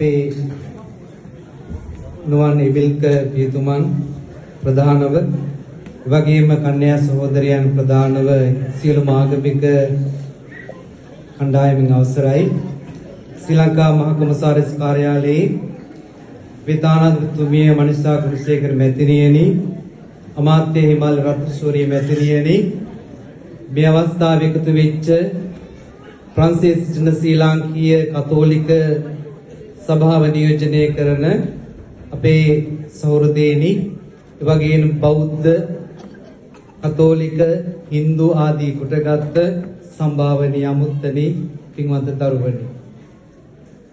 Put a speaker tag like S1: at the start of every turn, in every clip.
S1: අපේ නුවන් ඉබිල්ක පියතුමන් ප්‍රධානව වගේම කන්‍යා සහෝදරයන් ප්‍රධානව සියලු ආගමික කණ්ඩායමින් අවසරයි ශ්‍රී ලංකා මහා කොමසාරිස් කාර්යාලයේ විතානතුමිය මනිසා ගුණසේකර මැතිණියනි අමාත්‍ය හිමල් රත්නසූරිය මැතිණියනි මේ අවස්ථාවේ එකතු වෙච්ච ප්‍රංශයේ සිටින ශ්‍රී ලාංකීය කතෝලික සභාව නියෝජනය කරන අපේ සහෝදරයනි එවැගේම බෞද්ධ කතෝලික හින්දු ආදී කොටගත් සම්භාවනීය අමුත්තනි පින්වන්ත දරුවනි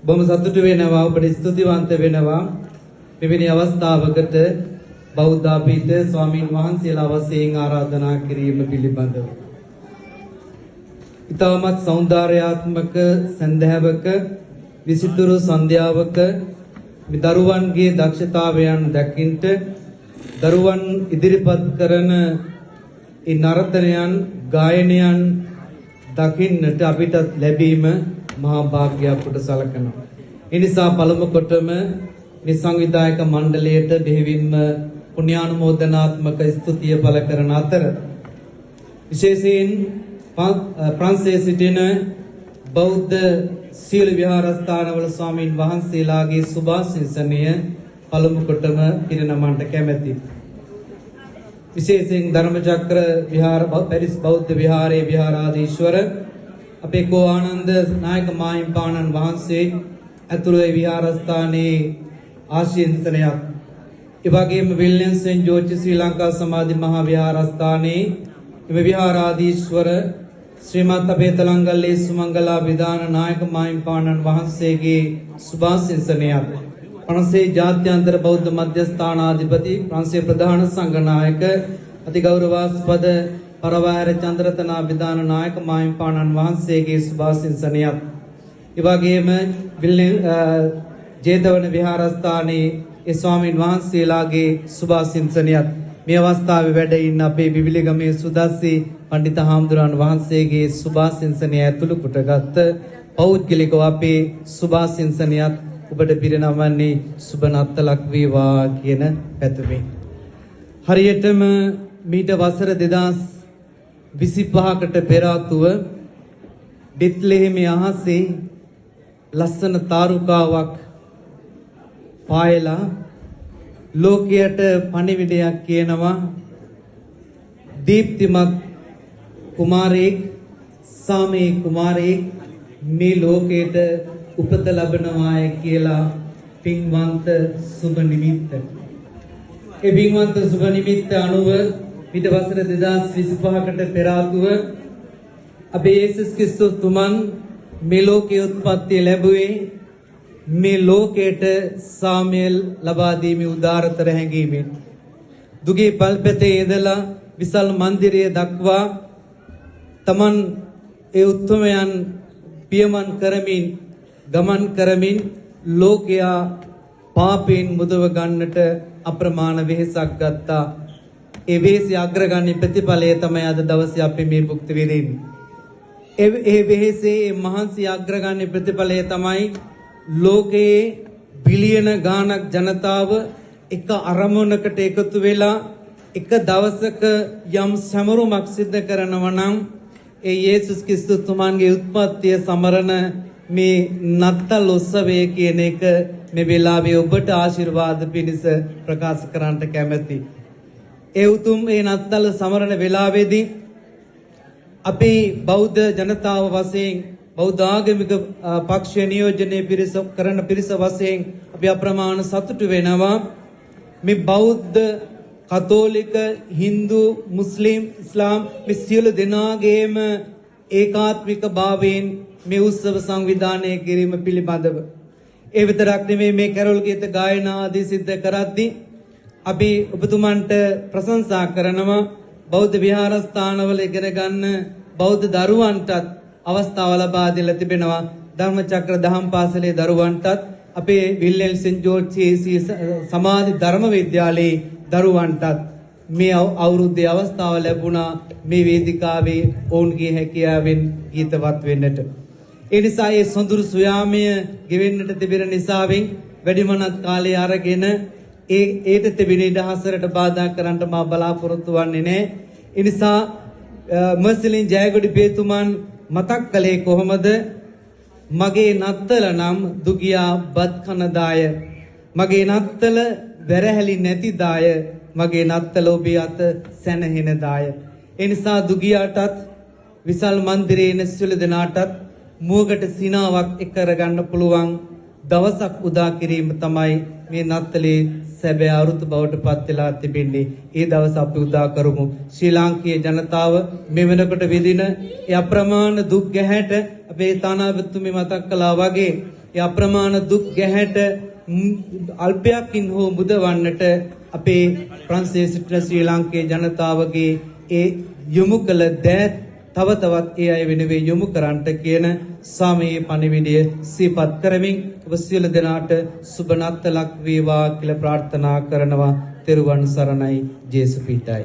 S1: බොහොම සතුටු වෙනවා ඔබට ස්තුතිවන්ත වෙනවා මෙවැනි අවස්ථාවකට බෞද්ධ ආපීත ස්වාමින් වහන්සේලා වශයෙන් ආරාධනා කිරීම පිළිබඳව ඊටමත් සෞන්දර්යාත්මක සන්දහවක විසිතුරු සන්ධ්‍යාවක මේ දරුවන්ගේ දක්ෂතාවයන් දකින්ට දරුවන් ඉදිරිපත් කරන ඒ නර්තනයන් ගායනයන් දකින්නට අපිට ලැබීම මහා භාග්‍යයක් කොට සලකනවා. ඒ නිසා පළමු කොටම මේ සංවිධායක මණ්ඩලයට දෙහිවින්ම පුණ්‍යානුමෝදනාත්මක ස්තුතිය පළ කරන අතර විශේෂයෙන් ප්‍රංශයේ සිටින බෞද්ධ සීල විහාරස්ථානවල ස්වාමීන් වහන්සේලාගේ සුභාශිංසනය පළමු කොටම පිරිනමන්නට කැමැති. විශේෂයෙන් ධර්මචක්‍ර විහාර පැරිස් බෞද්ධ විහාරයේ විහාරාධීශවර අපේ කෝ ආනන්ද නායක මාහිම්පාණන් වහන්සේ ඇතුළු ඒ විහාරස්ථානයේ ආශිර්වාදනයක් ඒ වගේම විල්යන් සෙන් ජෝර්ජ් ශ්‍රී ලංකා සමාධි මහා විහාරස්ථානයේ මේ විහාරාධීශවර ශ්‍රීමත් අපේ තලංගල්ලේ සුමංගලා විදාන නායක මාහිම්පාණන් වහන්සේගේ සුභාශිංසනයක් ප්‍රංශේ ජාත්‍යන්තර බෞද්ධ මධ්‍යස්ථානාධිපති ප්‍රංශේ ප්‍රධාන සංඝනායක අතිගෞරවාස්පද පරවාර චන්ද්‍රතනා විදාන නායක මාහිම්පාණන් වහන්සේගේ සුභාශිංසනයක් ඒ වගේම ජේතවන විහාරස්ථානයේ ඒ ස්වාමීන් වහන්සේලාගේ සුභාශිංසනයක් මේ අවස්ථාවේ වැඩ ඉන්න අපේ විවිලිගමේ සුදස්සී පඬිත හාමුදුරන් වහන්සේගේ සුභාශිංසනය ඇතුළු කොටගත් පෞද්ගලිකව අපේ සුභාශිංසනයක් ඔබට පිරිනමන්නේ සුබ නත්තලක් වේවා කියන පැතුමේ හරියටම මීට වසර 2025කට පෙර ආතුව බෙත්ලෙහෙමේ අහසේ ලස්සන තාරුකාවක් පායලා ලෝකයට පණිවිඩයක් කියනවා දීප්තිමත් කුමාරයෙක් සාමේ කුමාරයෙක් මේ ලෝකයට උපත ලැබනවාය කියලා පින්වන්ත සුබ නිමිත්ත. ඒ පින්වන්ත සුබ නිමිත්ත අනුව ඊට වසර 2025කට පෙර ආතුව අපේ යේසුස් ක්‍රිස්තුස් තුමන් මේ ලෝකයේ උත්පත්ති ලැබුවේ මේ ලෝකයට සාමයල් ලබා දීමේ උදාරතර හැඟීමෙන් දුගේ පල්පතේ ඉඳලා විශාල මන්දිරය දක්වා තමන් ඒ උත්මයන් පියමන් කරමින් ගමන් කරමින් ලෝකයා පාපයෙන් මුදව ගන්නට අප්‍රමාණ වෙහෙසක් ගත්තා. ඒ වෙහෙස අග්‍රගණ්‍ය ප්‍රතිඵලය තමයි අද දවසේ අපි මේ භුක්ති විඳින්නේ. ඒ වෙහෙසේ මහන්සි අග්‍රගණ්‍ය ප්‍රතිඵලය තමයි ලෝකයේ බිලියන ගාණක් ජනතාව එක අරමුණකට එකතු වෙලා එක දවසක යම් සමරුමක් සිද්ධ කරනවා නම් ඒ යේසුස් ක්‍රිස්තුස් තුමන්ගේ උත්පත්තිය සමරන මේ නත්තල් උත්සවය කියන එක මේ වෙලාවේ ඔබට ආශිර්වාද පිණිස ප්‍රකාශ කරන්නට කැමැති. ඒ උතුම් ඒ නත්තල් සමරන වෙලාවේදී අපි බෞද්ධ ජනතාව වශයෙන් බෞද්ධ ආගමික පක්ෂ නියෝජනයේ පිරිස කරන පිරිස වශයෙන් අපි අප්‍රමාණ සතුටු වෙනවා. මේ බෞද්ධ කතෝලික හින්දු මුස්ලිම් ඉස්ලාම් මේ සියලු දෙනාගේම ඒකාත්මික භාවයෙන් මේ උත්සව සංවිධානය කිරීම පිළිබඳව ඒ විතරක් නෙමෙයි මේ කැරොල් ගීත ගායනා ආදී සිද්ධ කරද්දී අපි ඔබතුමන්ට ප්‍රශංසා කරනවා. බෞද්ධ විහාරස්ථානවල ඉගෙන ගන්න බෞද්ධ දරුවන්ටත් අවස්ථාව ලබා දීලා තිබෙනවා. ධර්මචක්‍ර දහම් පාසලේ දරුවන්ටත් අපේ විල්යන් සෙන්ට් ජෝර්ජ් සමාධි ධර්ම විද්‍යාලයේ දරුවන්ටත් මේ අවුරුද්දේ අවස්ථාව ලැබුණා මේ වේදිකාවේ ඔවුන්ගේ හැකියාවෙන් ගීතවත් වෙන්නට. ඒ නිසා ඒ සොඳුරු සුයාමය ගෙවෙන්නට තිබෙන නිසාවෙන් වැඩිමනක් කාලය අරගෙන ඒට තිබෙන ඉඩහසරට බාධා කරන්න මා බලාපොරොත්තු වන්නේ නැහැ. ඒ නිසා මර්සිලින් ජයගොඩි බේතුමන් මතක් කළේ කොහොමද? මගේ නත්තල නම් දුගියා බත් කන දාය, මගේ නත්තල වැරහැලි නැති දාය, මගේ නත්තල ඔබේ අත සැනහෙන දාය. ඒ නිසා දුගියාටත් විසල් මන්දිරයේ ඉන්න සියලු දෙනාටත් මුවකට සිනාවක් එක් කරගන්න පුළුවන් දවසක් උදා කිරීම තමයි මේ නත්තලේ සැබෑ අරුත බවට පත් වෙලා තිබෙන්නේ. ඒ දවස අපි උදා කරමු. ශ්‍රී ලාංකීය ජනතාව මේ වෙනකොට විඳින ඒ අප්‍රමාණ දුක් ගැහැට අපේ තානාපතිතුමී මතක් කළා වගේ ඒ අප්‍රමාණ දුක් ගැහැට අල්පයකින් හෝ මුදවන්නට අපේ ප්‍රංශයේ සිටින ශ්‍රී ලාංකීය ජනතාවගේ ඒ යොමු කළ දෑත් තව තවත් ඒ අය වෙනුවෙන් යොමු කරන්නට කියන සාමයේ පණිවිඩය සිහිපත් කරමින් ඔබ සියලු දෙනාට සුබ නත්තලක් වේවා කියලා ප්‍රාර්ථනා කරනවා. තෙරුවන් සරණයි. ජේසු පිටයි.